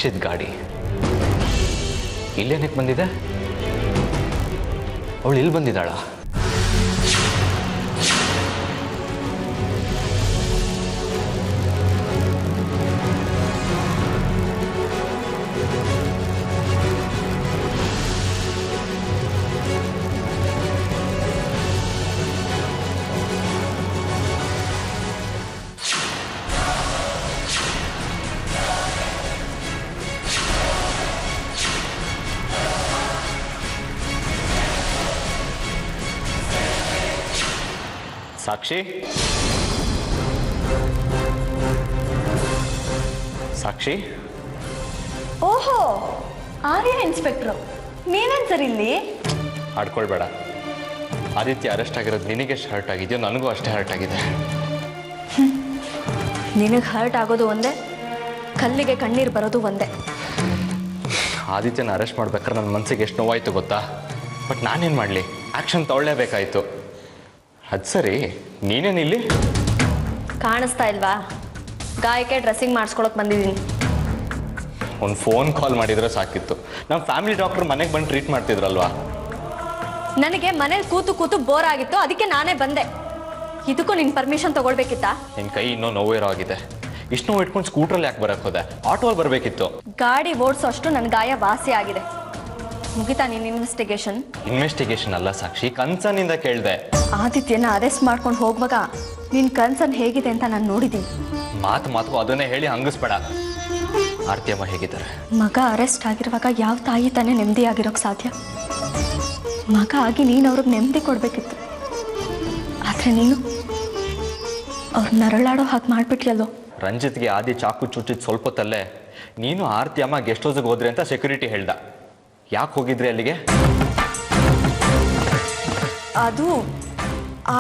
ರಕ್ಷಿತ್ ಗಾಡಿ ಇಲ್ಲೇನಕ್ಕೆ ಬಂದಿದೆ? ಅವಳು ಇಲ್ಲಿ ಬಂದಿದ್ದಾಳ? ಸಾಕ್ಷಿ, ಸಾಕ್ಷಿ. ಓಹೋ, ಆರ್ಯ ಇನ್ಸ್ಪೆಕ್ಟ್ರು, ನೀವೇನ್ ಸರ್ ಇಲ್ಲಿ? ಆಡ್ಕೊಳ್ಬೇಡ. ಆದಿತ್ಯ ಅರೆಸ್ಟ್ ಆಗಿರೋದು ನಿನಗೆ ಎಷ್ಟು ಹರ್ಟ್ ಆಗಿದೆಯೋ ನನಗೂ ಅಷ್ಟೇ ಹರ್ಟ್ ಆಗಿದೆ. ನಿನಗೆ ಹರ್ಟ್ ಆಗೋದು ಒಂದೇ, ಕಲ್ಲಿಗೆ ಕಣ್ಣೀರು ಬರೋದು ಒಂದೇ. ಆದಿತ್ಯನ ಅರೆಸ್ಟ್ ಮಾಡ್ಬೇಕಾದ್ರೆ ನನ್ನ ಮನಸ್ಸಿಗೆ ಎಷ್ಟು ನೋವಾಯಿತು ಗೊತ್ತಾ? ಬಟ್ ನಾನೇನು ಮಾಡಲಿ, ಆ್ಯಕ್ಷನ್ ತಗೊಳ್ಳೇಬೇಕಾಯಿತು. ಅದು ಸರಿ, ನೀನೇನಿಲ್ಲಿ? ಕಾಣಿಸ್ತಾ ಇಲ್ವಾ? ಗಾಯಕ್ಕೆ ಡ್ರೆಸ್ಸಿಂಗ್ ಮಾಡಿಸ್ಕೊಳಕ್ ಬಂದಿದ್ದೀನಿ. ಒಂದು ಫೋನ್ ಕಾಲ್ ಮಾಡಿದ್ರೆ ಸಾಕಿತ್ತು. ನಮ್ಮ ಫ್ಯಾಮಿಲಿ ಡಾಕ್ಟರ್ ಮನೆಗೆ ಬಂದು ಟ್ರೀಟ್ ಮಾಡ್ತಿದ್ರಲ್ವಾ? ನನಗೆ ಮನೇಲಿ ಕೂತು ಕೂತು ಬೋರ್ ಆಗಿತ್ತು, ಅದಕ್ಕೆ ನಾನೇ ಬಂದೆ. ಇದಕ್ಕೂ ನಿನ್ನ ಪರ್ಮಿಷನ್ ತಗೊಳ್ಬೇಕಿತ್ತಾ? ನಿನ್ನ ಕೈ ಇನ್ನೂ ನೋವೇರೋ ಆಗಿದೆ. ಇಷ್ಟು ನೋವು ಇಟ್ಕೊಂಡು ಸ್ಕೂಟ್ರಲ್ಲಿ ಯಾಕೆ ಬರಕ್ಕೆ ಹೋದೆ? ಆಟೋಲ್ಲಿ ಬರಬೇಕಿತ್ತು. ಗಾಡಿ ಓಡಿಸೋ ಅಷ್ಟು ನನ್ನ ಗಾಯ ವಾಸಿ ಆಗಿದೆ. ಮುಗಿತಾ ನಿನ್ನ ಇನ್ವೆಸ್ಟಿಗೇಷನ್? ಇನ್ವೆಸ್ಟಿಗೇಷನ್ ಅಲ್ಲ ಸಾಕ್ಷಿ, ಕನ್ಸರ್ನಿಂದ ಕೇಳಿದೆ. ಆದಿತ್ಯನ ಅರೆಸ್ಟ್ ಮಾಡ್ಕೊಂಡು ಹೋಗುವಾಗ ನಿನ್ನ ಕನ್ಸರ್ನ್ ಹೇಗಿದೆ ಅಂತ ನಾನು ನೋಡಿದ್ದೀನಿ. ಮಾತು ಅದನ್ನೇ ಹೇಳಿ ಹಂಗಿಸ್ಬೇಡ. ಆರ್ತಿಯಮ್ಮ ಹೇಗಿದ್ದಾರೆ? ಮಗ ಅರೆಸ್ಟ್ ಆಗಿರುವಾಗ ಯಾವ ತಾಯಿ ತಾನೇ ನೆಮ್ಮದಿ ಆಗಿರೋಕ್ಕೆ ಸಾಧ್ಯ? ಮಗ ಆಗಿ ನೀನು ಅವ್ರಿಗೆ ನೆಮ್ಮದಿ ಕೊಡಬೇಕಿತ್ತು. ಆದರೆ ನೀನು ಅವ್ರು ನರಳಾಡೋ ಹಾಗೆ ಮಾಡಿಬಿಟ್ಟಿಯಲ್ಲೋ. ರಂಜಿತ್ಗೆ ಆದಿ ಚಾಕು ಚುಚ್ಚಿದ ಸ್ವಲ್ಪ ಹೊತ್ತಲ್ಲೇ ನೀನು ಆರ್ತಿಯಮ್ಮ ಗೆಸ್ಟ್ ಹೌಸ್ಗೆ ಹೋದ್ರಿ ಅಂತ ಸೆಕ್ಯೂರಿಟಿ ಹೇಳ್ದ. ಯಾಕೆ ಹೋಗಿದ್ರಿ ಅಲ್ಲಿಗೆ? ಅದು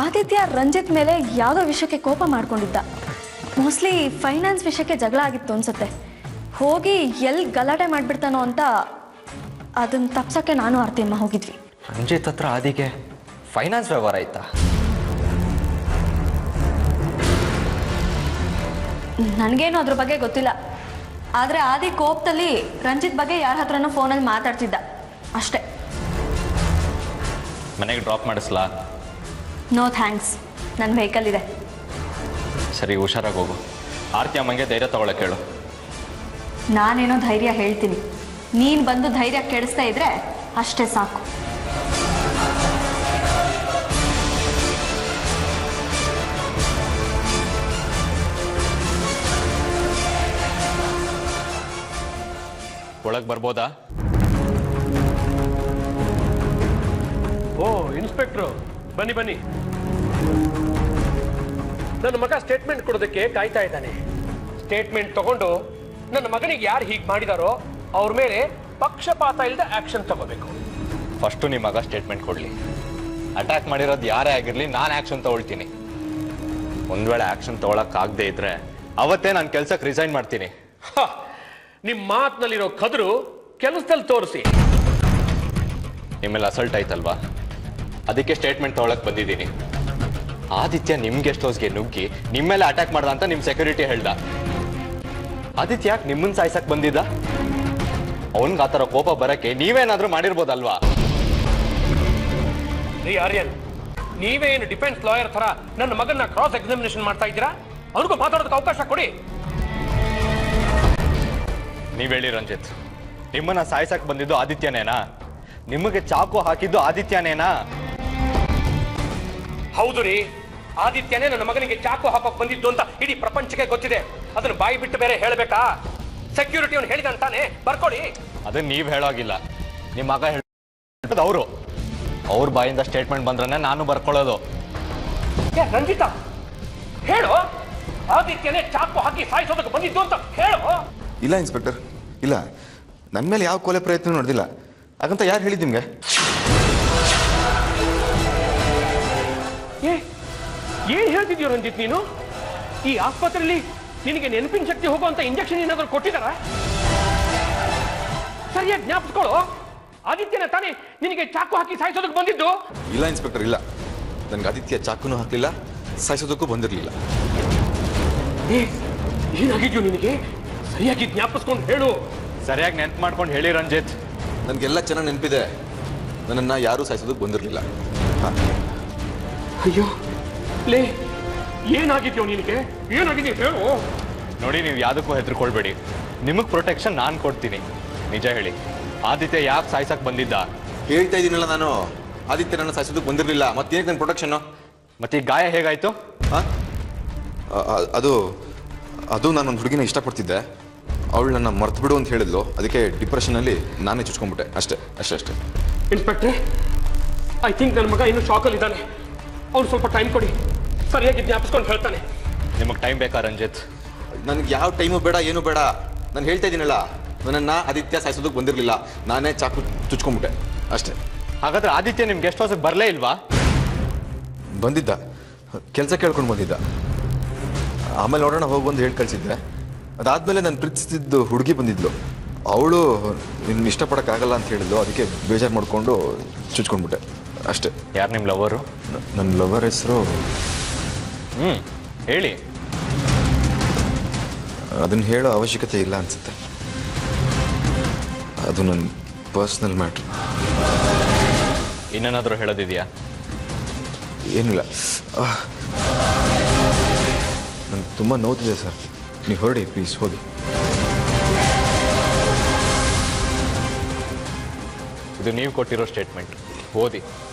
ಆದಿತ್ಯ ರಂಜಿತ್ ಮೇಲೆ ಯಾವುದೋ ವಿಷಯಕ್ಕೆ ಕೋಪ ಮಾಡ್ಕೊಂಡಿದ್ದ. ಮೋಸ್ಟ್ಲಿ ಫೈನಾನ್ಸ್ ವಿಷಯಕ್ಕೆ ಜಗಳ ಆಗಿತ್ತು ಅನ್ಸುತ್ತೆ. ಹೋಗಿ ಎಲ್ಲಿ ಗಲಾಟೆ ಮಾಡಿಬಿಡ್ತಾನೋ ಅಂತ ಅದನ್ನು ತಪ್ಸೋಕ್ಕೆ ನಾನು ಆರ್ತಿಯಮ್ಮ ಹೋಗಿದ್ವಿ. ರಂಜಿತ್ ಹತ್ರ ಆದಿಗೆ ಫೈನಾನ್ಸ್ ವ್ಯವಹಾರ ಆಯ್ತಾ? ನನಗೇನು ಅದ್ರ ಬಗ್ಗೆ ಗೊತ್ತಿಲ್ಲ. ಆದರೆ ಆದಿ ಕೋಪದಲ್ಲಿ ರಂಜಿತ್ ಬಗ್ಗೆ ಯಾರ ಹತ್ರನೂ ಫೋನಲ್ಲಿ ಮಾತಾಡ್ತಿದ್ದ ಅಷ್ಟೇ. ಮನೆಗೆ ಡ್ರಾಪ್ ಮಾಡಿಸ್ಲಾ? ನೋ ಥ್ಯಾಂಕ್ಸ್, ನನ್ನ ವೆಹಿಕಲ್ ಇದೆ. ಸರಿ, ಹುಷಾರಾಗಿ ಹೋಗು. ಆರ್ತಿ ಅಮ್ಮಂಗೆ ಧೈರ್ಯ ತಗೊಳಕ್ಕೆ ಹೇಳು. ನಾನೇನೋ ಧೈರ್ಯ ಹೇಳ್ತೀನಿ, ನೀನು ಬಂದು ಧೈರ್ಯ ಕೆಡಿಸ್ತಾ ಇದ್ರೆ ಅಷ್ಟೇ ಸಾಕು. ಒಳಗೆ ಬರ್ಬೋದಾ? ಓ ಇನ್ಸ್ಪೆಕ್ಟ್ರು, ಬನ್ನಿ ಬನ್ನಿ. ನನ್ನ ಮಗ ಸ್ಟೇಟ್ಮೆಂಟ್ ಕೊಡೋದಕ್ಕೆ ಕಾಯ್ತಾ ಇದ್ದಾನೆ. ಸ್ಟೇಟ್ಮೆಂಟ್ ತಗೊಂಡು ನನ್ನ ಮಗನಿಗೆ ಯಾರು ಹೀಗೆ ಮಾಡಿದಾರೋ ಅವ್ರ ಮೇಲೆ ಪಕ್ಷಪಾತ ಇಲ್ಲದೆ ಆಕ್ಷನ್ ತಗೋಬೇಕು. ಫಸ್ಟು ನಿಮ್ಮ ಮಗ ಸ್ಟೇಟ್ಮೆಂಟ್ ಕೊಡಲಿ. ಅಟ್ಯಾಕ್ ಮಾಡಿರೋದು ಯಾರೇ ಆಗಿರಲಿ, ನಾನು ಆ್ಯಕ್ಷನ್ ತಗೊಳ್ತೀನಿ. ಒಂದು ವೇಳೆ ಆ್ಯಕ್ಷನ್ ತಗೊಳಕ್ಕಾಗದೇ ಇದ್ರೆ ಅವತ್ತೇ ನಾನು ಕೆಲ್ಸಕ್ಕೆ ರಿಸೈನ್ ಮಾಡ್ತೀನಿ. ನಿಮ್ಮ ಮಾತಿನಲ್ಲಿರೋ ಕದ್ರು ಕೆಲಸದಲ್ಲಿ ತೋರಿಸಿ. ನಿಮ್ಮೆಲ್ಲ ಅಸಲ್ಟ್ ಆಯ್ತಲ್ವಾ, ಅದಕ್ಕೆ ಸ್ಟೇಟ್ಮೆಂಟ್ ತಗೊಳಕ್ ಬಂದಿದ್ದೀನಿ. ಆದಿತ್ಯ ನಿಮ್ ಗೆಸ್ಟ್ ಹೌಸ್ಗೆ ನುಗ್ಗಿ ನಿಮ್ಮೆಲ್ಲ ಅಟ್ಯಾಕ್ ಮಾಡ್ದ ಅಂತ ನಿಮ್ ಸೆಕ್ಯೂರಿಟಿ ಹೇಳ್ದ. ಆದಿತ್ಯ ಯಾಕೆ ನಿಮ್ಮನ್ನ ಸಾಯ್ಸಕ್ ಬಂದಿದ್ದ? ಅವನ್ಗೆ ಆ ಥರ ಕೋಪ ಬರಕ್ಕೆ ನೀವೇನಾದ್ರೂ ಮಾಡಿರ್ಬೋದಲ್ವಾ? ರೀ ಆರ್ಯನ್, ನೀವೇ ಏನು ಡಿಫೆನ್ಸ್ ಲಾಯರ್ ತರ ನನ್ನ ಮಗನ ಕ್ರಾಸ್ ಎಕ್ಸಾಮಿನೇಷನ್ ಮಾಡ್ತಾ ಇದ್ದೀರಾ? ಅವ್ರಿಗೂ ಮಾತಾಡೋದಕ್ಕೆ ಅವಕಾಶ ಕೊಡಿ. ನೀವ್ ಹೇಳಿ ರಂಜಿತ್, ನಿಮ್ಮನ್ನ ಸಾಯ್ಸಕ್ ಬಂದಿದ್ದು ಆದಿತ್ಯನೇನಾ? ನಿಮಗೆ ಚಾಕು ಹಾಕಿದ್ದು ಆದಿತ್ಯನೇನಾ? ಹೌದು ರೀ, ಆದಿತ್ಯನೇ ನನ್ನ ಮಗನಿಗೆ ಚಾಕು ಹಾಕೋಕ್ ಬಂದಿದ್ದು ಅಂತ ಇಡೀ ಪ್ರಪಂಚಕ್ಕೆ ಗೊತ್ತಿದೆ. ಅದನ್ನು ಬಾಯಿ ಬಿಟ್ಟು ಬೇರೆ ಹೇಳಬೇಕಾ? ಸೆಕ್ಯೂರಿಟಿ ಅವನು ಹೇಳಿದಂತಾನೆ, ಬರ್ಕೊಡಿ. ಅದನ್ನ ನೀವ್ ಹೇಳೋಗಿಲ್ಲ, ನಿಮ್ಮ ಮಗ ಹೇಳೋದು ಅವರು. ಅವ್ರ ಬಾಯಿಂದ ಸ್ಟೇಟ್ಮೆಂಟ್ ಬಂದ್ರೆ ನಾನು ಬರ್ಕೊಳ್ಳೋದು. ರಂಜಿತಾ, ಹೇಳು, ಆದಿತ್ಯನೇ ಚಾಕು ಹಾಕಿ ಸಾಯಿಸೋದಕ್ಕೆ ಬಂದಿದ್ದು ಅಂತ ಹೇಳು. ಇಲ್ಲ ಇನ್ಸ್ಪೆಕ್ಟರ್, ಇಲ್ಲ, ನನ್ನ ಮೇಲೆ ಯಾವ ಕೊಲೆ ಪ್ರಯತ್ನ ನಡೆದಿಲ್ಲ. ಹಾಗಂತ ಯಾರು ಹೇಳಿದ್ ನಿಮ್ಗೆ? ಏನ್ ಹೇಳ್ತಿದ್ಯೋ ರಂಜಿತ್ ನೀನು? ಈ ಆಸ್ಪತ್ರೆಯಲ್ಲಿ ನಿನಗೆ ನೆನಪಿನ ಶಕ್ತಿ ಹೋಗುವಂತ ಇಂಜೆಕ್ಷನ್ ಏನಾದರೂ ಕೊಟ್ಟಿದಾರ? ಸರಿಯಾಗಿ ಜ್ಞಾಪಿಸ್ಕೊಳ್ಳೋ. ಆದಿತ್ಯನ ತಾನೇ ನಿನಗೆ ಚಾಕು ಹಾಕಿ ಸಾಯಿಸೋದಕ್ಕೆ ಬಂದಿದ್ದು? ಇಲ್ಲ ಇನ್ಸ್ಪೆಕ್ಟರ್, ಇಲ್ಲ, ನನ್ಗೆ ಆದಿತ್ಯ ಚಾಕುನೂ ಹಾಕ್ಲಿಲ್ಲ, ಸಾಯಿಸೋದಕ್ಕೂ ಬಂದಿರಲಿಲ್ಲ. ಏನಾಗಿದ್ಯೋ ನಿನಗೆ? ಸರಿಯಾಗಿ ಜ್ಞಾಪಿಸ್ಕೊಂಡು ಹೇಳು. ಸರಿಯಾಗಿ ನೆನ್ಪು ಮಾಡ್ಕೊಂಡು ಹೇಳಿ ರಂಜಿತ್. ನನಗೆಲ್ಲ ಚೆನ್ನಾಗಿ ನೆನಪಿದೆ. ನನ್ನನ್ನು ಯಾರೂ ಸಾಯಿಸೋದಕ್ಕೆ ಬಂದಿರಲಿಲ್ಲ. ಅಯ್ಯೋ ಲೇ, ಏನಾಗಿದ್ಯೋ ನಿನಗೆ? ಏನಾಗಿದೆಯೋ ಹೇಳು. ನೋಡಿ, ನೀವು ಯಾವುದಕ್ಕೂ ಹೆದರ್ಕೊಳ್ಬೇಡಿ. ನಿಮಗೆ ಪ್ರೊಟೆಕ್ಷನ್ ನಾನು ಕೊಡ್ತೀನಿ. ನಿಜ ಹೇಳಿ, ಆದಿತ್ಯ ಯಾಕೆ ಸಾಯ್ಸಕ್ಕೆ ಬಂದಿದ್ದ? ಹೇಳ್ತಾ ಇದ್ದೀನಲ್ಲ ನಾನು, ಆದಿತ್ಯ ನನ್ನ ಸಾಯಿಸೋದಕ್ಕೆ ಬಂದಿರಲಿಲ್ಲ. ಮತ್ತೇನಕ್ಕೆ ನನ್ನ ಪ್ರೊಟೆಕ್ಷನ್ನು? ಮತ್ತೆ ಈ ಗಾಯ ಹೇಗಾಯ್ತು? ಅದು ಅದು ನಾನೊಂದು ಹುಡುಗಿನ ಇಷ್ಟಪಡ್ತಿದ್ದೆ. ಅವಳು ನನ್ನ ಮರ್ತು ಬಿಡು ಅಂತ ಹೇಳಿದ್ಲು. ಅದಕ್ಕೆ ಡಿಪ್ರೆಷನಲ್ಲಿ ನಾನೇ ಚುಚ್ಕೊಂಡ್ಬಿಟ್ಟೆ. ಅಷ್ಟೇ ಅಷ್ಟೇ ಅಷ್ಟೇ. ಇನ್ಸ್ಪೆಕ್ಟ್ರೆ, ಐ ಥಿಂಕ್ ನನ್ನ ಮಗ ಇನ್ನೂ ಶಾಕಲ್ಲಿ ಇದ್ದಾನೆ. ಅವ್ನು ಸ್ವಲ್ಪ ಟೈಮ್ ಕೊಡಿ, ಸರಿಯಾಗಿ ಜ್ಞಾಪಿಸ್ಕೊಂಡು ಹೇಳ್ತಾನೆ. ನಿಮಗೆ ಟೈಮ್ ಬೇಕಾ ರಂಜಿತ್? ನನಗೆ ಯಾವ ಟೈಮು ಬೇಡ, ಏನು ಬೇಡ. ನಾನು ಹೇಳ್ತಾ ಇದ್ದೀನಲ್ಲ, ನನ್ನನ್ನು ಆದಿತ್ಯ ಸಾಯಿಸೋದಕ್ಕೆ ಬಂದಿರಲಿಲ್ಲ. ನಾನೇ ಚಾಕು ಚುಚ್ಕೊಂಡ್ಬಿಟ್ಟೆ ಅಷ್ಟೇ. ಹಾಗಾದ್ರೆ ಆದಿತ್ಯ ನಿಮ್ಗೆ ಗೆಸ್ಟ್ ಹೌಸಿಗೆ ಬರಲೇ ಇಲ್ವಾ? ಬಂದಿದ್ದ, ಕೆಲಸ ಕೇಳ್ಕೊಂಡು ಬಂದಿದ್ದ. ಆಮೇಲೆ ನೋಡೋಣ ಹೋಗಿ ಬಂದು ಹೇಳಿ ಕಳಿಸಿದ್ದೆ. ಅದಾದಮೇಲೆ ನಾನು ಪ್ರೀತಿಸ್ತಿದ್ದು ಹುಡುಗಿ ಬಂದಿದ್ಲು. ಅವಳು ನಿನ್ನ ಇಷ್ಟಪಡೋಕ್ಕಾಗಲ್ಲ ಅಂತ ಹೇಳಿದ್ಲು. ಅದಕ್ಕೆ ಬೇಜಾರು ಮಾಡಿಕೊಂಡು ಚುಚ್ಕೊಂಡ್ಬಿಟ್ಟೆ ಅಷ್ಟೇ. ಯಾರು ನಿಮ್ಮ ಲವರು? ನನ್ನ ಲವರ್ ಹೆಸರು ಹೇಳಿ. ಅದನ್ನು ಹೇಳೋ ಅವಶ್ಯಕತೆ ಇಲ್ಲ ಅನಿಸುತ್ತೆ. ಅದು ನನ್ನ ಪರ್ಸ್ನಲ್ ಮ್ಯಾಟ್ರ್. ಇನ್ನೇನಾದರೂ ಹೇಳೋದಿದೆಯಾ? ಏನಿಲ್ಲ. ನನಗೆ ತುಂಬ ನೋವ್ತಿದೆ ಸರ್. ನೀವು ಹೊರಡಿ ಪ್ಲೀಸ್, ಹೋಗಿ. ಇದು ನೀವು ಕೊಟ್ಟಿರೋ ಸ್ಟೇಟ್ಮೆಂಟ್, ಓದಿ.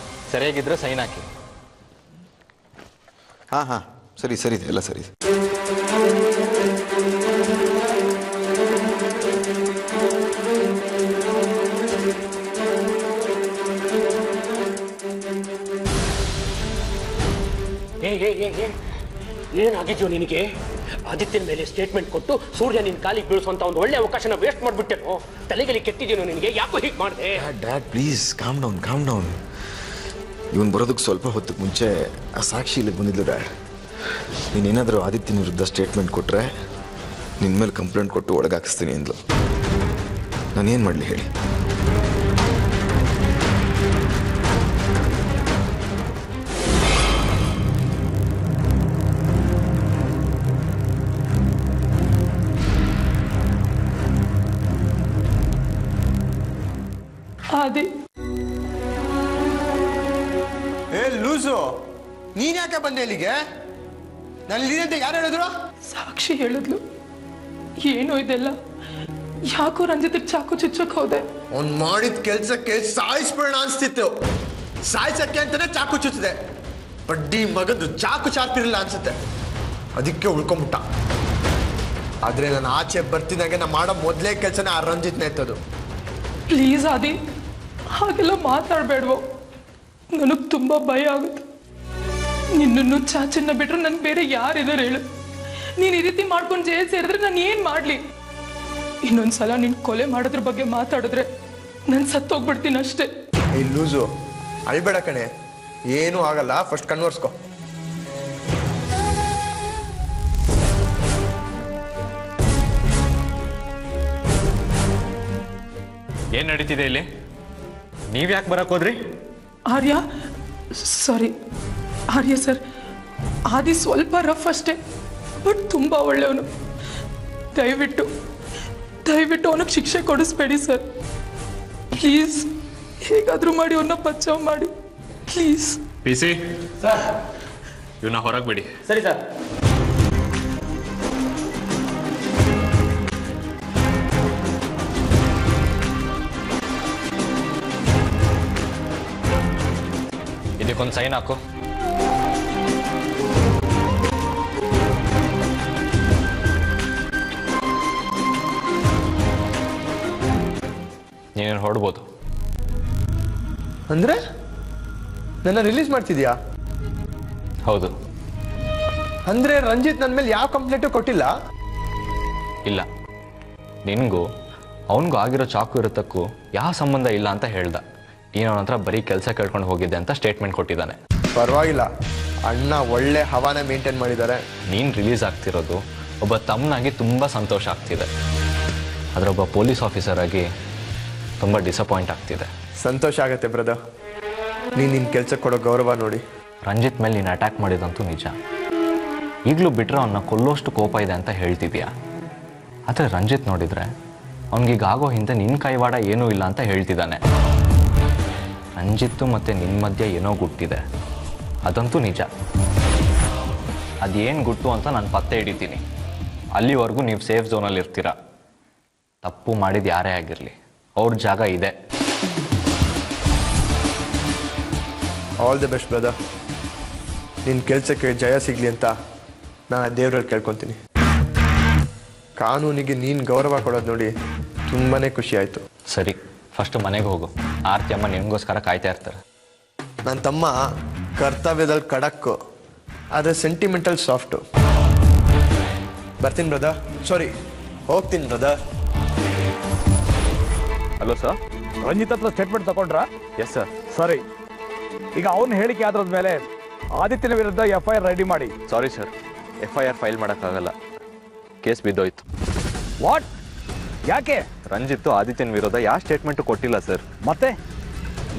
ಸರಿಯಾಗಿದ್ದರೆ ಸೈನ್ ಹಾಕಿ. ಹಾಂ ಸರಿ ಸರಿ ಇದೆ, ಎಲ್ಲ ಸರಿ ಇದೆ. ಏನಾಗಿದ್ಯೋ ನಿನಗೆ? ಆದಿತ್ಯನ ಮೇಲೆ ಸ್ಟೇಟ್ಮೆಂಟ್ ಕೊಟ್ಟು ಸೂರ್ಯ ನಿನ್ನ ಕಾಲಿಗೆ ಬೀಳಿಸುವಂತ ಒಂದು ಒಳ್ಳೆ ಅವಕಾಶನ ವೇಸ್ಟ್ ಮಾಡಿಬಿಟ್ಟೇನೋ. ತಲೆಗೆ ಕೆಟ್ಟಿದ್ದೇನೋ ನಿನಗೆ? ಯಾಕೋ ಹೀಗೆ ಮಾಡಿದೆ? Dad please calm down. ಇವನು ಬರೋದಕ್ಕೆ ಸ್ವಲ್ಪ ಹೊತ್ತಿಗೆ ಮುಂಚೆ ಆ ಸಾಕ್ಷಿ ಇಲ್ಲಿಗೆ ಬಂದಿದ್ದು ಡ್ಯಾಡ್. ನೀನೇನಾದರೂ ಆದಿತ್ಯನ ವಿರುದ್ಧ ಸ್ಟೇಟ್ಮೆಂಟ್ ಕೊಟ್ಟರೆ ನಿನ್ನ ಮೇಲೆ ಕಂಪ್ಲೇಂಟ್ ಕೊಟ್ಟು ಒಳಗಾಕಿಸ್ತೀನಿ ಅಂದ್ಲು. ನಾನೇನು ಮಾಡಲಿ ಹೇಳಿ? ಲೂಸು, ನೀನ್ ಯಾಕೆ ಬಂದೆ ಇಲ್ಲಿಗೆ? ನಾನು ಇಲ್ಲಿ ಅಂತ ಯಾರು ಹೇಳಿದ್ರು? ಸಾಕ್ಷಿ ಹೇಳಿದ್ಲು. ಏನೋ ಇದೆಲ್ಲ? ಯಾಕೋ ರಂಜಿತ್ ಚಾಕು ಚುಚ್ಚಕ್ ಹೋದೆ. ಅವ್ನು ಮಾಡಿದ ಕೆಲ್ಸಕ್ಕೆ ಸಾಯಿಸ್ಬೇಡ ಅನ್ಸ್ತಿತ್ತು. ಸಾಯಿಸಕ್ಕೆ ಅಂತಾನೆ ಚಾಕು ಚುಚ್ಚಿದೆ. ಬಡ್ಡಿ ಮಗದು ಚಾಕು ಚಾರ್ತಿರಲಿಲ್ಲ ಅನ್ಸುತ್ತೆ, ಅದಕ್ಕೆ ಉಳ್ಕೊಂಬಿಟ್ಟ. ಆದ್ರೆ ನಾನು ಆಚೆ ಬರ್ತಿದ್ದಾಗೆ ನಾ ಮಾಡೋ ಮೊದಲೇ ಕೆಲಸನೇ ಆ ರಂಜಿತ್ನ ಎತ್ತದು. ಪ್ಲೀಸ್ ಆದಿ, ಹಾಗೆಲ್ಲ ಮಾತಾಡ್ಬೇಡ್ವೋ. ನನಗೆ ತುಂಬಾ ಭಯ ಆಗುತ್ತೆ. ನಿನ್ನನ್ನು ಚಾಚನ್ನ ಬಿಟ್ರೆ ನನ್ ಬೇರೆ ಯಾರಿದಾರೆ ಹೇಳು? ನೀನ್ ಈ ರೀತಿ ಮಾಡ್ಕೊಂಡು ಜೈಲ್ ಸೇರಿದ್ರೆ ನಾನು ಏನ್ ಮಾಡ್ಲಿ? ಇನ್ನೊಂದ್ಸಲ ನೀನ್ ಕೊಲೆ ಮಾಡೋದ್ರ ಬಗ್ಗೆ ಮಾತಾಡಿದ್ರೆ ನಾನು ಸತ್ತೋಗ್ಬಿಡ್ತೀನಿ ಅಷ್ಟೇ. ಈ ಲೂಸು, ಅಳ್ಬೇಡ ಕಣೆ, ಏನೂ ಆಗಲ್ಲ. ಫಸ್ಟ್ ಕನ್ವರ್ಸ್ಕೊ. ಏನ್ ನಡೀತಿದೆ ಇಲ್ಲಿ? ನೀವ್ ಯಾಕೆ ಬರಕ್ ಹೋದ್ರಿ? ಆರ್ಯ, ಸಾರಿ ಆರ್ಯ ಸರ್, ಆದಿ ಸ್ವಲ್ಪ ರಫ್ ಅಷ್ಟೇ, ಬಟ್ ತುಂಬಾ ಒಳ್ಳೆಯವನು. ದಯವಿಟ್ಟು ಅವನಿಗೆ ಶಿಕ್ಷೆ ಕೊಡಿಸ್ಬೇಡಿ ಸರ್. ಪ್ಲೀಸ್, ಹೇಗಾದ್ರೂ ಮಾಡಿ ಅವನ್ನ ಬಚಾವ್ ಮಾಡಿ ಪ್ಲೀಸ್. ಪಿಸಿ ಸರ್, ಇವನ್ನ ಹೊರಗೆ ಬಿಡಿ. ಸರಿ ಸರ್. ಇದಕ್ಕೊಂದು ಸೈನ್ ಹಾಕು. ನೀನೇನು ಹೊರಡ್ಬೋದು. ಅಂದ್ರೆ ನನ್ನ ರಿಲೀಸ್ ಮಾಡ್ತಿದ್ಯಾ? ಹೌದು. ಅಂದ್ರೆ ರಂಜಿತ್ ನನ್ನ ಮೇಲೆ ಯಾವ ಕಂಪ್ಲೇಂಟು ಕೊಟ್ಟಿಲ್ಲ? ಇಲ್ಲ, ನಿನಗೂ ಅವನಿಗೂ ಆಗಿರೋ ಚಾಕು ಇರೋದಕ್ಕೂ ಯಾವ ಸಂಬಂಧ ಇಲ್ಲ ಅಂತ ಹೇಳ್ದ. ನೀನು ಅವನ ಹತ್ರ ಬರೀ ಕೆಲಸ ಕೇಳ್ಕೊಂಡು ಹೋಗಿದ್ದೆ ಅಂತ ಸ್ಟೇಟ್ಮೆಂಟ್ ಕೊಟ್ಟಿದ್ದಾನೆ. ಪರವಾಗಿಲ್ಲ, ಅಣ್ಣ ಒಳ್ಳೆ ಹವಾನ ಮೇಂಟೈನ್ ಮಾಡಿದ್ದಾರೆ. ನೀನು ರಿಲೀಸ್ ಆಗ್ತಿರೋದು ಒಬ್ಬ ತಮ್ಮನಾಗಿ ತುಂಬ ಸಂತೋಷ ಆಗ್ತಿದೆ, ಆದರೆ ಒಬ್ಬ ಪೊಲೀಸ್ ಆಫೀಸರ್ ಆಗಿ ತುಂಬ ಡಿಸಪಾಯಿಂಟ್ ಆಗ್ತಿದೆ. ಸಂತೋಷ ಆಗುತ್ತೆ ಬ್ರದರ್, ನೀನು ನಿನ್ನ ಕೆಲಸ ಕೊಡೋ ಗೌರವ ನೋಡಿ. ರಂಜಿತ್ ಮೇಲೆ ನೀನು ಅಟ್ಯಾಕ್ ಮಾಡಿದಂತೂ ನಿಜ. ಈಗಲೂ ಬಿಟ್ಟರೆ ಅವನ್ನ ಕೊಲ್ಲೋಷ್ಟು ಕೋಪ ಇದೆ ಅಂತ ಹೇಳ್ತಿದ್ಯಾ. ಆದರೆ ರಂಜಿತ್ ನೋಡಿದರೆ ಅವನಿಗೀಗಾಗೋ ಹಿಂದೆ ನಿನ್ನ ಕೈವಾಡ ಏನೂ ಇಲ್ಲ ಅಂತ ಹೇಳ್ತಿದ್ದಾನೆ. ರಂಜಿತ್ತು ಮತ್ತು ನಿನ್ನ ಮಧ್ಯೆ ಏನೋ ಗುಟ್ಟಿದೆ, ಅದಂತೂ ನಿಜ. ಅದೇನು ಗುಟ್ಟು ಅಂತ ನಾನು ಪತ್ತೆ ಹಿಡಿತೀನಿ. ಅಲ್ಲಿವರೆಗೂ ನೀವು ಸೇಫ್ ಝೋನಲ್ಲಿ ಇರ್ತೀರ. ತಪ್ಪು ಮಾಡಿದ ಯಾರೇ ಆಗಿರಲಿ, ಅವ್ರ ಜಾಗ ಇದೆ. All the best brother. ನಿನ್ನ ಕೆಲಸಕ್ಕೆ ಜಯ ಸಿಗಲಿ ಅಂತ ನಾನು ದೇವರಲ್ಲಿ ಕೇಳ್ಕೊತೀನಿ. ಕಾನೂನಿಗೆ ನೀನು ಗೌರವ ಕೊಡೋದು ನೋಡಿ ತುಂಬಾ ಖುಷಿ ಆಯಿತು. ಸರಿ, ಫಸ್ಟ್ ಮನೆಗೆ ಹೋಗು. ಆರ್ತಿ ಅಮ್ಮ ನಿನಗೋಸ್ಕರ ಕಾಯ್ತಾ ಇರ್ತಾರೆ. ನನ್ನ ತಮ್ಮ ಕರ್ತವ್ಯದಲ್ಲಿ ಖಡಕ್ಕು, ಆದರೆ ಸೆಂಟಿಮೆಂಟಲ್ ಸಾಫ್ಟು. ಬರ್ತೀನಿ ಬ್ರದರ್. ಸಾರಿ, ಹೋಗ್ತೀನಿ ಬ್ರದರ್. Hello sir. ರಂಜಿತ್ ಹತ್ರ ಸ್ಟೇಟ್ಮೆಂಟ್ ತಗೊಂಡ್ರಾ? Yes sir. ಸರಿ, ಈಗ ಅವನು ಹೇಳಿಕೆ ಆದ್ರದ ಮೇಲೆ ಆದಿತ್ಯನ ವಿರುದ್ಧ FIR ರೆಡಿ ಮಾಡಿ. ಸಾರಿ ಸರ್, FIR ಫೈಲ್ ಮಾಡೋಕ್ಕಾಗಲ್ಲ. ಕೇಸ್ ಬಿದ್ದೋಯ್ತು. ವಾಟ್? ಯಾಕೆ? ರಂಜಿತ್ತು ಆದಿತ್ಯನ ವಿರುದ್ಧ ಯಾವ ಸ್ಟೇಟ್ಮೆಂಟು ಕೊಟ್ಟಿಲ್ಲ ಸರ್. ಮತ್ತೆ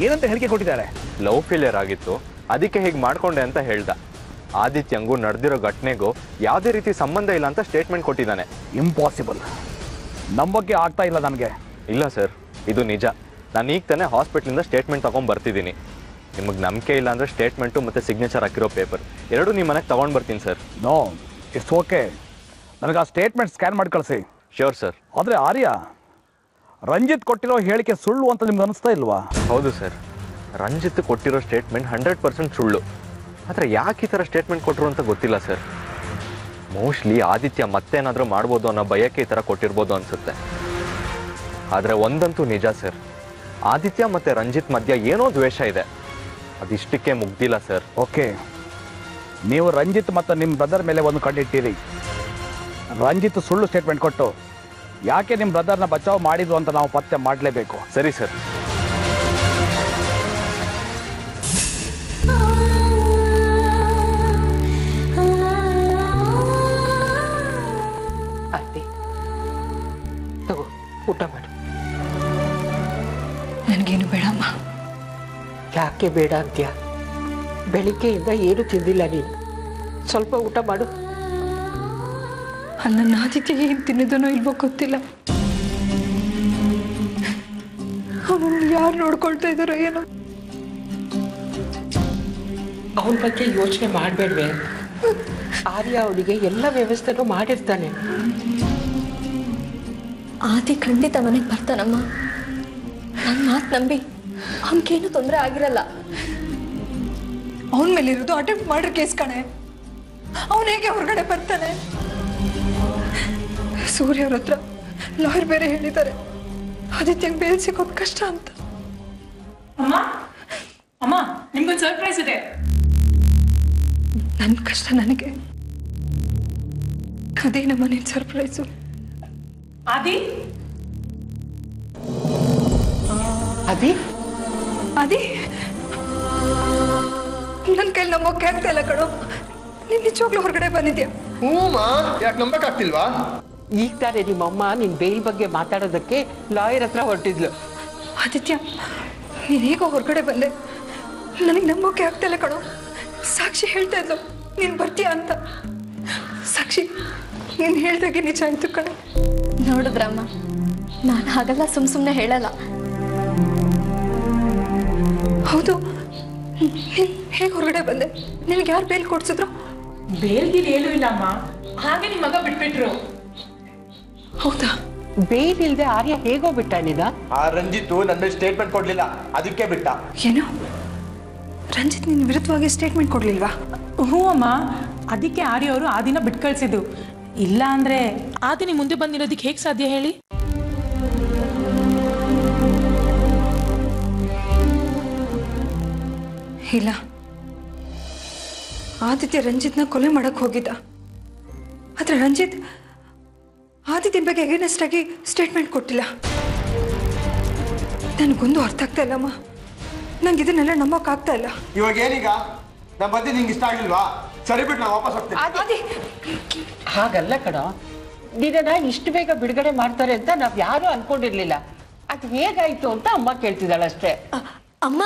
ಏನಂತ ಹೇಳಿಕೆ ಕೊಟ್ಟಿದ್ದಾರೆ? ಲವ್ ಫೇಲಿಯರ್ ಆಗಿತ್ತು, ಅದಕ್ಕೆ ಹೀಗೆ ಮಾಡ್ಕೊಂಡೆ ಅಂತ ಹೇಳ್ದ. ಆದಿತ್ಯಂಗೂ ನಡೆದಿರೋ ಘಟನೆಗೂ ಯಾವುದೇ ರೀತಿ ಸಂಬಂಧ ಇಲ್ಲ ಅಂತ ಸ್ಟೇಟ್ಮೆಂಟ್ ಕೊಟ್ಟಿದ್ದಾನೆ. ಇಂಪಾಸಿಬಲ್. ನಂಬಕ್ಕೆ ಆಗ್ತಾ ಇಲ್ಲ ನನಗೆ. ಇಲ್ಲ ಸರ್, ಇದು ನಿಜ. ನಾನು ಈಗ ತಾನೇ ಹಾಸ್ಪಿಟ್ಲಿಂದ ಸ್ಟೇಟ್ಮೆಂಟ್ ತೊಗೊಂಡು ಬರ್ತಿದ್ದೀನಿ. ನಿಮಗೆ ನಂಬಿಕೆ ಇಲ್ಲ ಅಂದರೆ ಸ್ಟೇಟ್ಮೆಂಟು ಮತ್ತು ಸಿಗ್ನೇಚರ್ ಹಾಕಿರೋ ಪೇಪರ್ ಎರಡೂ ನಿಮ್ಮ ಮನೆಗೆ ತೊಗೊಂಡು ಬರ್ತೀನಿ ಸರ್. No, it's okay. ನನಗೆ ಆ ಸ್ಟೇಟ್ಮೆಂಟ್ ಸ್ಕ್ಯಾನ್ ಮಾಡಿ ಕಳಿಸಿ. Sure sir. ಆದರೆ ಆರ್ಯ, ರಂಜಿತ್ ಕೊಟ್ಟಿರೋ ಹೇಳಿಕೆ ಸುಳ್ಳು ಅಂತ ನಿಮ್ಗೆ ಅನಿಸ್ತಾ ಇಲ್ವಾ? ಹೌದು ಸರ್, ರಂಜಿತ್ ಕೊಟ್ಟಿರೋ ಸ್ಟೇಟ್ಮೆಂಟ್ 100% ಸುಳ್ಳು. ಆದರೆ ಯಾಕೆ ಈ ಥರ ಸ್ಟೇಟ್ಮೆಂಟ್ ಕೊಟ್ಟರು ಅಂತ ಗೊತ್ತಿಲ್ಲ ಸರ್. ಮೋಸ್ಟ್ಲಿ ಆದಿತ್ಯ ಮತ್ತೇನಾದರೂ ಮಾಡ್ಬೋದು ಅನ್ನೋ ಭಯಕ್ಕೆ ಈ ಥರ ಕೊಟ್ಟಿರ್ಬೋದು ಅನಿಸುತ್ತೆ. ಆದರೆ ಒಂದಂತೂ ನಿಜ ಸರ್, ಆದಿತ್ಯ ಮತ್ತು ರಂಜಿತ್ ಮಧ್ಯ ಏನೋ ದ್ವೇಷ ಇದೆ. ಅದಿಷ್ಟಕ್ಕೆ ಮುಗ್ದಿಲ್ಲ ಸರ್. ಓಕೆ, ನೀವು ರಂಜಿತ್ ಮತ್ತು ನಿಮ್ಮ ಬ್ರದರ್ ಮೇಲೆ ಒಂದು ಕಣ್ಣಿಟ್ಟಿರಿ. ರಂಜಿತ್ ಸುಳ್ಳು ಸ್ಟೇಟ್ಮೆಂಟ್ ಕೊಟ್ಟು ಯಾಕೆ ನಿಮ್ಮ ಬ್ರದರ್ನ ಬಚಾವ್ ಮಾಡಿದ್ರು ಅಂತ ನಾವು ಪತ್ತೆ ಮಾಡಲೇಬೇಕು. ಸರಿ ಸರ್. ತಗೋ, ಊಟ ಮಾಡು. ನನಗೇನು ಬೇಡಮ್ಮ. ಯಾಕೆ ಬೇಡ ಅಂತ್ಯ? ಬೆಳಿಗ್ಗೆಯಿಂದ ಏನು ತಿಂದಿಲ್ಲ ನೀನು. ಸ್ವಲ್ಪ ಊಟ ಮಾಡು. ನನ್ನ ಆದಿತ್ಯ ಏನು ತಿನ್ನೋದನೋ ಇಲ್ವೋ ಗೊತ್ತಿಲ್ಲ. ಅವನನ್ನು ಯಾರು ನೋಡ್ಕೊಳ್ತಾ ಇದ್ದಾರೋ ಏನೋ. ಅವನ ಬಗ್ಗೆ ಯೋಚನೆ ಮಾಡಬೇಡ್ವೆ. ಆರ್ಯ ಅವನಿಗೆ ಎಲ್ಲ ವ್ಯವಸ್ಥೆನೂ ಮಾಡಿರ್ತಾನೆ. ಆದಿ ಖಂಡಿತ ಮನೆಗೆ ಬರ್ತಾನಮ್ಮ. ನನ್ನ ಮಾತು ನಂಬಿ ಅವನಿಗೇನು ತೊಂದರೆ ಆಗಿರಲ್ಲ. ಅವನ ಮೇಲಿರೋದು ಅಟೆಂಪ್ಟ್ ಮಾಡ್ರ ಕೇಸ್ ಕಣೆ. ಅವನು ಹೇಗೆ ಹೊರಗಡೆ ಬರ್ತಾನೆ? ಸೂರ್ಯ ಅವ್ರ ಹತ್ರ ಲಾಯರ್ ಬೇರೆ ಹೇಳಿದ್ದಾರೆ ಆದಿತ್ಯಂಗೆ ಬೇಲ್ ಸಿಗೋದು ಕಷ್ಟ ಅಂತ. ಅಮ್ಮ ಅಮ್ಮ, ನಿಮ್ಗೊಂದು ಸರ್ಪ್ರೈಸ್ ಇದೆ. ನನ್ನ ಕಷ್ಟ ನನಗೆ, ಅದೇ ನಮ್ಮ ನಿನ್ನ ಸರ್ಪ್ರೈಸು. ಆದಿ ಅದಿ ಅದಿ ನನ್ನ ಕೈಲಿ ನಂಬೋಕೆ ಆಗ್ತಾ ಇಲ್ಲ ಕಣೋ. ನೀನು ನಿಜವಾಗ್ಲೂ ಹೊರಗಡೆ ಬಂದಿದ್ಯಾ? ಹ್ಞೂಮಾ, ಯಾಕೆ ನಂಬಕ್ಕಾಗ್ತಿಲ್ವಾ? ಈಗ ತಾನೇ ನಿಮ್ಮಮ್ಮ ನಿನ್ನ ಬೇಲ್ ಬಗ್ಗೆ ಮಾತಾಡೋದಕ್ಕೆ ಲಾಯರ್ ಹತ್ರ ಹೊರಟಿದ್ಲು. ಆದಿತ್ಯ, ನೀನು ಹೇಗೋ ಹೊರಗಡೆ ಬಂದೆ. ನನಗೆ ನಂಬೋಕೆ ಆಗ್ತಾ ಇಲ್ಲ ಕಣೋ. ಸಾಕ್ಷಿ ಹೇಳ್ತಾ ಇದ್ಲು ನೀನು ಬರ್ತೀಯ ಅಂತ. ಸಾಕ್ಷಿ, ನೀನು ಹೇಳ್ದಾಗೆ ನಿಜ ಆಯ್ತು ಕಣೆ. ನೋಡಿದ್ರಮ್ಮ, ನಾನು ಹಾಗೆಲ್ಲ ಸುಮ್ಮನೆ ಹೇಳಲ್ಲ. ಹೌದು, ನೀನು ಹೇಗೆ ಹೊರಗಡೆ ಬಂದೆ? ನಿನಗೆ ಯಾರು ಬೇಲ್ ಕೊಡ್ಸಿದ್ರು? ಬೇಲ್ಗಿಲ್ ಏನೂ ಇಲ್ಲ ಅಮ್ಮ, ಹಾಗೆ ನಿಮ್ಮ ಮಗ ಬಿಟ್ಬಿಟ್ರು. ಹೌದಾ? ಬೇಲ್ ಇಲ್ದೆ ಆರ್ಯ ಹೇಗೋ ಬಿಟ್ಟಾನಿದ? ಆ ರಂಜಿತ್ತು ನನ್ನ ಮೇಲೆ ಸ್ಟೇಟ್ಮೆಂಟ್ ಕೊಡ್ಲಿಲ್ಲ, ಅದಕ್ಕೆ ಬಿಟ್ಟ. ಏನು? ರಂಜಿತ್ ನಿನ್ನ ವಿರುದ್ಧವಾಗಿ ಸ್ಟೇಟ್ಮೆಂಟ್ ಕೊಡ್ಲಿಲ್ವಾ? ಹ್ಞೂ ಅಮ್ಮ, ಅದಕ್ಕೆ ಆರ್ಯ ಅವರು ಆ ದಿನ ಬಿಟ್ಟು ಕಳಿಸಿದ್ದು. ಇಲ್ಲ ಅಂದ್ರೆ ಆ ದಿನ ಮುಂದೆ ಬಂದಿರೋದಕ್ಕೆ ಹೇಗೆ ಸಾಧ್ಯ ಹೇಳಿ? ಇಲ್ಲ, ಆದಿತ್ಯ ರಂಜಿತ್ನ ಕೊಲೆ ಮಾಡಕ್ ಹೋಗಿದ್ದ. ಆದ್ರೆ ರಂಜಿತ್ ಆದಿತ್ಯನ ಬಗ್ಗೆ ಅಗೇನೆಸ್ಟ್ ಆಗಿ ಸ್ಟೇಟ್ಮೆಂಟ್ ಕೊಟ್ಟಿಲ್ಲ. ನನಗೊಂದು ಅರ್ಥ ಆಗ್ತಾ ಇಲ್ಲಮ್ಮ. ನಂಗೆ ಇದನ್ನೆಲ್ಲ ನಂಬೋಕ್ ಆಗ್ತಾ ಇಲ್ಲ. ಇವಾಗ ಏನೀಗ? ನಮ್ಮ ಬಗ್ಗೆ ನಿಂಗೆ ಇಷ್ಟ ಆಗಿಲ್ವಾ? ಸರಿ ಬಿಟ್ಟು ನಾವು ವಾಪಸ್ ಹೋಗ್ತೀವಿ. ಹಾಗಲ್ಲ ಕಣೋ, ನಿನ್ನ ಇಷ್ಟು ಬೇಗ ಬಿಡುಗಡೆ ಮಾಡ್ತಾರೆ ಅಂತ ನಾವ್ ಯಾರು ಅನ್ಕೊಂಡಿರ್ಲಿಲ್ಲ. ಅದು ಹೇಗಾಯ್ತು ಅಂತ ಅಮ್ಮ ಕೇಳ್ತಿದ್ದಾಳಷ್ಟೇ. ಅಮ್ಮ,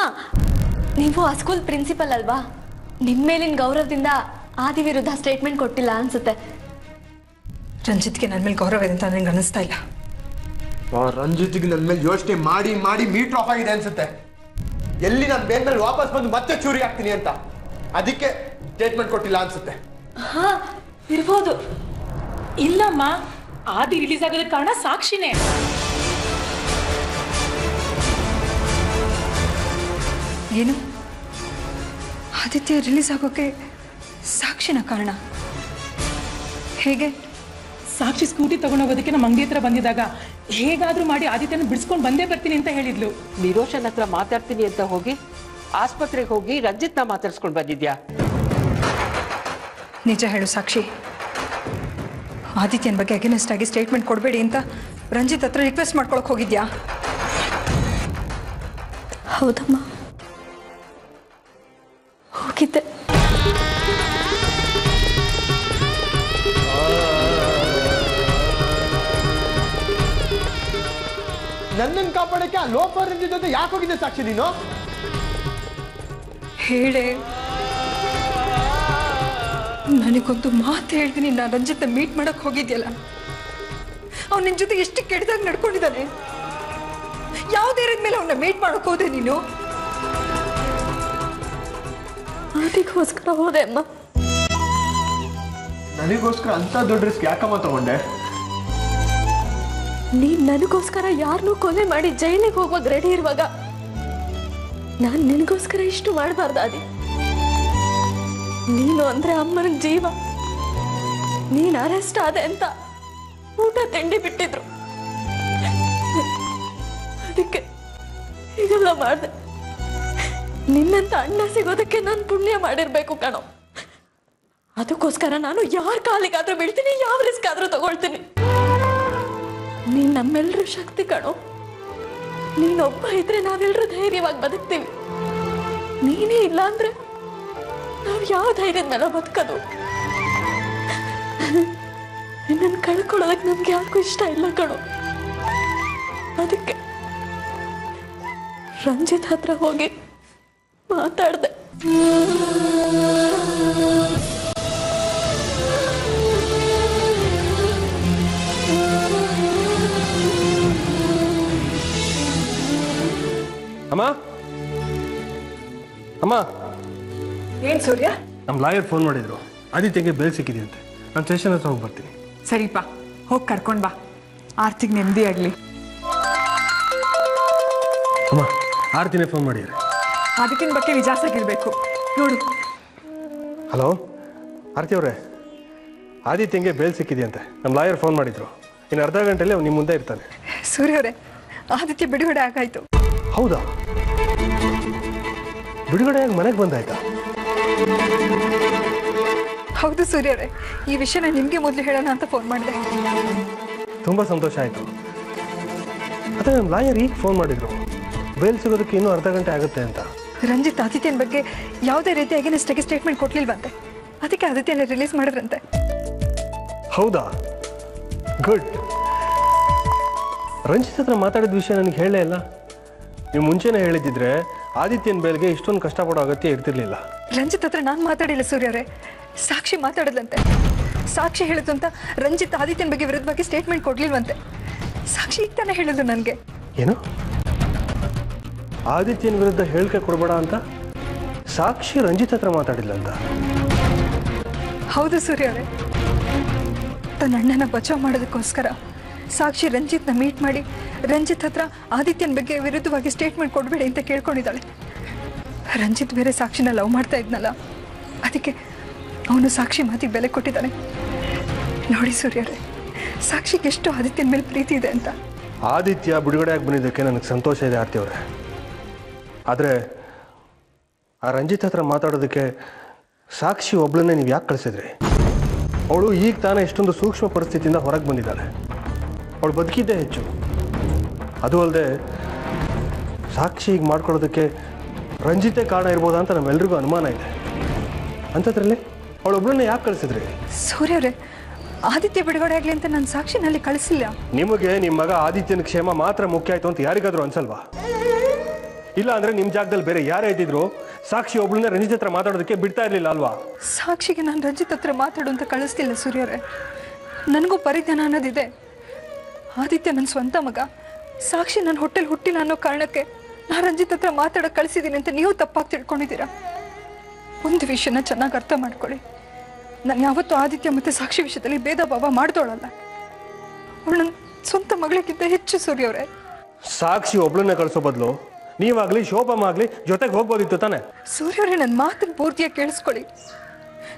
ನೀವು ಆ ಸ್ಕೂಲ್ ಪ್ರಿನ್ಸಿಪಲ್ ಅಲ್ವಾ? ನಿಮ್ಮ ಮೇಲಿನ ಗೌರವದಿಂದ ಆದಿ ವಿರುದ್ಧ ಸ್ಟೇಟ್ಮೆಂಟ್ ಕೊಟ್ಟಿಲ್ಲ ಅನ್ಸುತ್ತೆ. ರಂಜಿತ್ಗೆ ನನ್ನ ಮೇಲೆ ಗೌರವ ಇದೆ ಅಂತ ನನಗೆ ಅನಿಸ್ತಾ ಇಲ್ಲ. ರಂಜಿತ್ಗೆ ನನ್ನ ಮೇಲೆ ಯೋಚನೆ ಮಾಡಿ ಮಾಡಿ ಮೀಟರ್ ಆಫ್ ಆಗಿದೆ ಅನ್ಸುತ್ತೆ. ಎಲ್ಲಿ ನಾನು ಬೇರೆ ವಾಪಸ್ ಬಂದು ಮತ್ತೆ ಚೂರಿ ಆಗ್ತೀನಿ ಅಂತ ಅದಕ್ಕೆ ಸ್ಟೇಟ್ಮೆಂಟ್ ಕೊಟ್ಟಿಲ್ಲ ಅನ್ಸುತ್ತೆ. ಹಾ ಇರ್ಬೋದು. ಇಲ್ಲಮ್ಮ, ಆದಿ ರಿಲೀಸ್ ಆಗೋದಕ್ಕೆ ಕಾರಣ ಸಾಕ್ಷಿನೇ. ಏನು ಆದಿತ್ಯ ರಿಲೀಸ್ ಆಗೋಕೆ ಸಾಕ್ಷಿನ ಕಾರಣ? ಹೇಗೆ? ಸಾಕ್ಷಿ ಸ್ಕೂಟಿ ತಗೊಂಡೋಗೋದಕ್ಕೆ ನಮ್ಮ ಅಂಗಡಿ ಹತ್ರ ಬಂದಿದ್ದಾಗ ಹೇಗಾದ್ರೂ ಮಾಡಿ ಆದಿತ್ಯನ ಬಿಡಿಸ್ಕೊಂಡು ಬಂದೇ ಬರ್ತೀನಿ ಅಂತ ಹೇಳಿದ್ಲು. ನಿರೋಷನ್ ಹತ್ರ ಮಾತಾಡ್ತೀನಿ ಅಂತ ಹೋಗಿ ಆಸ್ಪತ್ರೆಗೆ ಹೋಗಿ ರಂಜಿತ್ನ ಮಾತಾಡ್ಸ್ಕೊಂಡು ಬಂದಿದ್ಯಾ? ನಿಜ ಹೇಳು ಸಾಕ್ಷಿ, ಆದಿತ್ಯನ ಬಗ್ಗೆ ಅಗೇನೆಸ್ಟ್ ಆಗಿ ಸ್ಟೇಟ್ಮೆಂಟ್ ಕೊಡಬೇಡಿ ಅಂತ ರಂಜಿತ್ ಹತ್ರ ರಿಕ್ವೆಸ್ಟ್ ಮಾಡ್ಕೊಳಕ್ ಹೋಗಿದ್ಯಾ? ಹೌದಮ್ಮ, ಹೋಗಿದ್ದೆ. ನನ್ನನ್ನು ಕಾಪಾಡಕ್ಕೆ ಆ ಲೋಫರ್ ಜೊತೆ ಯಾಕೆ ಹೋಗಿದ್ದೆ ಸಾಕ್ಷಿ ನೀನು? ಹೇಳೆ, ನನಗೊಂದು ಮಾತು ಹೇಳ್ತೀನಿ. ನಾನು ರಂಜಿತ್ನ ಮೀಟ್ ಮಾಡಕ್ ಹೋಗಿದ್ಯಲ್ಲ, ಅವ್ನು ನಿನ್ ಜೊತೆ ಎಷ್ಟು ಕೆಟ್ಟದಾಗ ನಡ್ಕೊಂಡಿದ್ದಾನೆ. ಯಾವುದೇ ಮೇಲೆ ಅವನ್ನ ಮೀಟ್ ಮಾಡಕ್ ಹೋದೆ ನೀನು? ಅದಕ್ಕೋಸ್ಕರ ಹೋದೆ ಅಮ್ಮ. ನನಗೋಸ್ಕರ ಅಂತ ದೊಡ್ಡ ರಿಸ್ಕ್ ಯಾಕಮ್ಮ ತಗೊಂಡೆ? ನೀನ್ ನನಗೋಸ್ಕರ ಯಾರನ್ನೂ ಕೊಲೆ ಮಾಡಿ ಜೈಲಿಗೆ ಹೋಗುವಾಗ ರೆಡಿ ಇರುವಾಗ ನಾನು ನಿನಗೋಸ್ಕರ ಇಷ್ಟು ಮಾಡಬಾರ್ದು ಆದಿ? ನೀನು ಅಂದ್ರೆ ಅಮ್ಮನ ಜೀವ. ನೀನ್ ಅರೆಸ್ಟ್ ಆದೆ ಅಂತ ಊಟ ತಿಂಡಿ ಬಿಟ್ಟಿದ್ರು, ಅದಕ್ಕೆ ಹೀಗೆಲ್ಲ ಮಾಡಿದೆ. ನಿನ್ನಂತ ಅಣ್ಣ ಸಿಗೋದಕ್ಕೆ ನಾನು ಪುಣ್ಯ ಮಾಡಿರ್ಬೇಕು ಕಣೋ. ಅದಕ್ಕೋಸ್ಕರ ನಾನು ಯಾರ ಕಾಲಿಗಾದ್ರೂ ಬೀಳ್ತೀನಿ, ಯಾವ ರಿಸ್ಕ್ ಆದ್ರೂ ತಗೊಳ್ತೀನಿ. ನೀನ್ ನಮ್ಮೆಲ್ಲರೂ ಶಕ್ತಿ ಕಣೋ. ನೀನೊಬ್ಬ ಇದ್ರೆ ನಾವೆಲ್ಲರೂ ಧೈರ್ಯವಾಗಿ ಬದುಕ್ತೀವಿ. ನೀನೇ ಇಲ್ಲ ಅಂದ್ರೆ ನಾವ್ ಯಾವ ಧೈರ್ಯದ ಮೇಲೆ ಬದುಕೋದು? ನಿನ್ನನ್ನು ಕಳ್ಕೊಳ್ಳೋದಕ್ಕೆ ನಮ್ಗೆ ಯಾರಿಗೂ ಇಷ್ಟ ಇಲ್ಲ ಕಣೋ. ಅದಕ್ಕೆ ರಂಜಿತ್ ಹತ್ರ ಹೋಗಿ ಮಾತಾಡ್ದೆ. ಅಮ್ಮ ಅಮ್ಮ, ಏನ್ ಸೂರ್ಯ? ನಮ್ಮ ಲಾಯರ್ ಫೋನ್ ಮಾಡಿದ್ರು, ಆದಿತ್ಯಗೆ ಬೇಲ್ ಸಿಕ್ಕಿದೆಯಂತೆ. ನಾನು ಸ್ಟೇಷನ್ ಹತ್ರ ಹೋಗಿ ಬರ್ತೀನಿ. ಸರಿಪ, ಹೋಗಿ ಕರ್ಕೊಂಡ್ ಬಾ. ಆರ್ತಿಗೆ ನೆಮ್ಮದಿ ಆಗ್ಲಿ. ಅಮ್ಮ, ಆರ್ತಿನೇ ಫೋನ್ ಮಾಡಿದ್ರೆ. ಆದಿತ್ಯನ ಬಗ್ಗೆ ವಿಚಾರಿಸಕ್ಕಿರ್ಬೇಕು ನೋಡು. ಹಲೋ ಆರ್ತಿ ಅವರೇ, ಆದಿತ್ಯಂಗೆ ಬೇಲ್ ಸಿಕ್ಕಿದೆಯಂತೆ. ನಮ್ಮ ಲಾಯರ್ ಫೋನ್ ಮಾಡಿದ್ರು. ಇನ್ನು ಅರ್ಧ ಗಂಟೆಯಲ್ಲಿ ಅವ್ನು ನಿಮ್ಮ ಮುಂದೆ ಇರ್ತಾನೆ. ಸೂರ್ಯ ಅವರೇ, ಆದಿತ್ಯ ಬಿಡುಗಡೆ ಆಗಾಯ್ತು. ಹೌದಾ? ಬಿಡುಗಡೆಯಾಗಿ ಮನೆಗೆ ಬಂದಾಯ್ತಾ? ಹೌದು ಸೂರ್ಯ ಅವರೇ, ಈ ವಿಷಯನ ನಿಮ್ಗೆ ಮೊದಲು ಹೇಳೋಣ ಅಂತ ಫೋನ್ ಮಾಡಿದೆ. ತುಂಬ ಸಂತೋಷ ಆಯಿತು. ಅದೇ ನಮ್ಮ ಲಾಯರ್ ಈಗ ಫೋನ್ ಮಾಡಿದ್ರು, ಬೇಲ್ ಸಿಗೋದಕ್ಕೆ ಇನ್ನೂ ಅರ್ಧ ಗಂಟೆ ಆಗುತ್ತೆ ಅಂತ. ರಂಜಿತ್ ಆದಿತ್ಯನ ಬಗ್ಗೆ ಯಾವುದೇ ರೀತಿ ಅಗೇನೆಸ್ಟಾಗಿ ಸ್ಟೇಟ್ಮೆಂಟ್ ಕೊಡ್ಲಿಲ್ವಂತೆ, ಅದಕ್ಕೆ ಆದಿತ್ಯನ ರಿಲೀಸ್ ಮಾಡಿದ್ರಂತೆ. ಹೌದಾ? ಗುಡ್. ರಂಜಿತ್ ಹತ್ರ ಮಾತಾಡಿದ ವಿಷಯ ನನಗೆ ಹೇಳೇ ಇಲ್ಲ. ನೀವು ಮುಂಚೆನೇ ಹೇಳಿದ್ದಿದ್ರೆ ಆದಿತ್ಯನ ಬೇಲ್ಗೆ ಇಷ್ಟೊಂದು ಕಷ್ಟಪಡೋ ಅಗತ್ಯ ಇರ್ತಿರ್ಲಿಲ್ಲ. ರಂಜಿತ್ ಹತ್ರ ನಾನು ಮಾತಾಡಿಲ್ಲ ಸೂರ್ಯ ಅವರೇ, ಸಾಕ್ಷಿ ಮಾತಾಡಿದ್ಲಂತೆ. ಸಾಕ್ಷಿ ಹೇಳಿದ್ದು ಅಂತ ರಂಜಿತ್ ಆದಿತ್ಯನ ಬಗ್ಗೆ ವಿರುದ್ಧವಾಗಿ ಸ್ಟೇಟ್ಮೆಂಟ್ ಕೊಡ್ಲಿಲ್ವಂತೆ. ಸಾಕ್ಷಿ ಈಗ ತಾನೇ ಹೇಳಿದ್ರು ನನಗೆ. ಏನು? ಆದಿತ್ಯನ ವಿರುದ್ಧ ಹೇಳಿಕೆ ಕೊಡಬೇಡ ಅಂತ ಸಾಕ್ಷಿ ರಂಜಿತ್ ಹತ್ರ ಮಾತಾಡಿಲ್ಲ ಅಂತ? ಹೌದು ಸೂರ್ಯ ಅವರೇ, ತನ್ನ ಅಣ್ಣನ ಬಚಾವ್ ಮಾಡೋದಕ್ಕೋಸ್ಕರ ಸಾಕ್ಷಿ ರಂಜಿತ್ನ ಮೀಟ್ ಮಾಡಿ ರಂಜಿತ್ ಹತ್ರ ಆದಿತ್ಯನ ಬಗ್ಗೆ ವಿರುದ್ಧವಾಗಿ ಸ್ಟೇಟ್ಮೆಂಟ್ ಕೊಡಬೇಡಿ ಅಂತ ಕೇಳ್ಕೊಂಡಿದ್ದಾಳೆ. ರಂಜಿತ್ ಬೇರೆ ಸಾಕ್ಷಿನ ಲವ್ ಮಾಡ್ತಾ ಇದ್ನಲ್ಲ, ಅದಕ್ಕೆ ಅವನು ಸಾಕ್ಷಿ ಮಾತಿಗೆ ಬೆಲೆ ಕೊಟ್ಟಿದ್ದಾನೆ. ನೋಡಿ ಸೂರ್ಯರೇ, ಸಾಕ್ಷಿಗೆ ಎಷ್ಟು ಆದಿತ್ಯನ ಮೇಲೆ ಪ್ರೀತಿ ಇದೆ ಅಂತ. ಆದಿತ್ಯ ಬಿಡುಗಡೆಯಾಗಿ ಬಂದಿದ್ದಕ್ಕೆ ನನಗೆ ಸಂತೋಷ ಇದೆ ಆರ್ತಿ ಅವರೇ. ಆದರೆ ಆ ರಂಜಿತ್ ಹತ್ರ ಮಾತಾಡೋದಕ್ಕೆ ಸಾಕ್ಷಿ ಒಬ್ಳನ್ನೇ ನೀವು ಯಾಕೆ ಕಳಿಸಿದ್ರಿ? ಅವಳು ಈಗ ತಾನೇ ಎಷ್ಟೊಂದು ಸೂಕ್ಷ್ಮ ಪರಿಸ್ಥಿತಿಯಿಂದ ಹೊರಗೆ ಬಂದಿದ್ದಾಳೆ. ಅವಳು ಬದುಕಿದ್ದೇ ಹೆಚ್ಚು. ಅದು ಅಲ್ಲದೆ ಸಾಕ್ಷಿ ಈಗ ಮಾಡ್ಕೊಳ್ಳೋದಕ್ಕೆ ರಂಜಿತೇ ಕಾರಣ ಇರ್ಬೋದಾ ಅಂತ ನಮ್ಮೆಲ್ರಿಗೂ ಅನುಮಾನ ಇದೆ. ಅಂಥದ್ರಲ್ಲಿ ಅವಳೊಬ್ಬಳನ್ನ ಯಾಕೆ ಕಳಿಸಿದ್ರಿ? ಸೂರ್ಯರೇ, ಆದಿತ್ಯ ಬಿಡುಗಡೆ ಆಗಲಿ ಅಂತ ನಾನು ಸಾಕ್ಷಿನಲ್ಲಿ ಕಳಿಸಿಲ್ಲ. ನಿಮಗೆ ನಿಮ್ಮ ಮಗ ಆದಿತ್ಯನ ಕ್ಷೇಮ ಮಾತ್ರ ಮುಖ್ಯ ಆಯಿತು ಅಂತ ಯಾರಿಗಾದ್ರೂ ಅನ್ಸಲ್ವಾ? ಇಲ್ಲ ಅಂದ್ರೆ ನಿಮ್ಮ ಜಾಗದಲ್ಲಿ ಬೇರೆ ಯಾರೇ ಇದ್ದಿದ್ರು ಸಾಕ್ಷಿ ಒಬ್ಳನ್ನ ರಂಜಿತ್ ಹತ್ರ ಮಾತಾಡೋದಕ್ಕೆ ಬಿಡ್ತಾ ಇರಲಿಲ್ಲ ಅಲ್ವಾ? ಸಾಕ್ಷಿಗೆ ನಾನು ರಂಜಿತ್ ಹತ್ರ ಮಾತಾಡು ಅಂತ ಕಳಿಸ್ತಿಲ್ಲ ಸೂರ್ಯರೇ. ನನಗೂ ಪರಿಜ್ಞಾನ ಅನ್ನೋದಿದೆ. ಆದಿತ್ಯ ನನ್ನ ಸ್ವಂತ ಮಗ. ಸಾಕ್ಷಿ ನನ್ನ ಹೊಟ್ಟೆಲಿ ಹುಟ್ಟಿಲ್ಲ ಅನ್ನೋ ಕಾರಣಕ್ಕೆ ನಾನು ರಂಜಿತ್ ಹತ್ರ ಮಾತಾಡೋಕೆ ಕಳಿಸಿದ್ದೀನಿ ಅಂತ ನೀವು ತಪ್ಪಾಗಿ ತಿಳ್ಕೊಂಡಿದ್ದೀರಾ. ಒಂದು ವಿಷಯನ ಚೆನ್ನಾಗಿ ಅರ್ಥ ಮಾಡ್ಕೊಳ್ಳಿ. ನಾನು ಯಾವತ್ತೂ ಆದಿತ್ಯ ಮತ್ತು ಸಾಕ್ಷಿ ವಿಷಯದಲ್ಲಿ ಭೇದ ಭಾವ ಮಾಡ್ದೋಳಲ್ಲ. ಅವಳು ನನ್ನ ಸ್ವಂತ ಮಗಳಿಗಿಂತ ಹೆಚ್ಚು ಸೂರ್ಯ ಅವರೇ. ಸಾಕ್ಷಿ ಒಬ್ಳನ್ನ ಕಳಿಸೋ ಬದಲು ನೀವಾಗ್ಲಿ ಶೋಭಮ್ಮ ಆಗಲಿ ಜೊತೆಗೆ ಹೋಗ್ಬೋದಿತ್ತು ತಾನೆ. ಸೂರ್ಯ ಅವರೇ, ನನ್ನ ಮಾತನ್ನು ಪೂರ್ತಿಯಾಗಿ ಕೇಳಿಸ್ಕೊಳ್ಳಿ.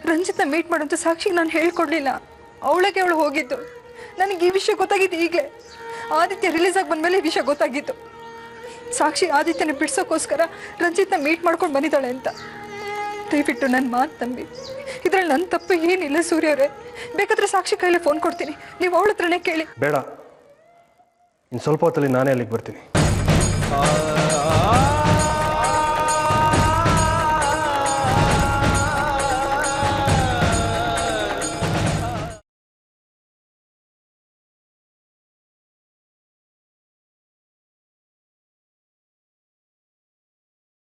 ರಂಜಿತ್ನ ಮೀಟ್ ಮಾಡೋಂಥ ಸಾಕ್ಷಿಗೆ ನಾನು ಹೇಳ್ಕೊಡ್ಲಿಲ್ಲ. ಅವಳಿಗೆ ಅವಳು ಹೋಗಿದ್ದು. ನನಗೆ ಈ ವಿಷಯ ಗೊತ್ತಾಗಿದ್ದು ಈಗಲೇ. ಆದಿತ್ಯ ರಿಲೀಸ್ ಆಗಿ ಬಂದಮೇಲೆ ಈ ವಿಷಯ ಗೊತ್ತಾಗಿತ್ತು. ಸಾಕ್ಷಿ ಆದಿತ್ಯನ ಬಿಡ್ಸೋಕ್ಕೋಸ್ಕರ ರಂಜಿತ್ನ ಮೀಟ್ ಮಾಡ್ಕೊಂಡು ಬಂದಿದ್ದಾಳೆ ಅಂತ. ದಯವಿಟ್ಟು ನನ್ನ ಮಾತು ನಂಬಿ. ಇದ್ರಲ್ಲಿ ನನ್ನ ತಪ್ಪು ಏನಿಲ್ಲ ಸೂರ್ಯ ಅವರೇ. ಬೇಕಾದ್ರೆ ಸಾಕ್ಷಿ ಕೈಲೇ ಫೋನ್ ಕೊಡ್ತೀನಿ, ನೀವು ಅವಳ ಹತ್ರನೇ ಕೇಳಿ. ಬೇಡ, ಇನ್ನು ಸ್ವಲ್ಪ ಹೊತ್ತಲ್ಲಿ ನಾನೇ ಅಲ್ಲಿಗೆ ಬರ್ತೀನಿ.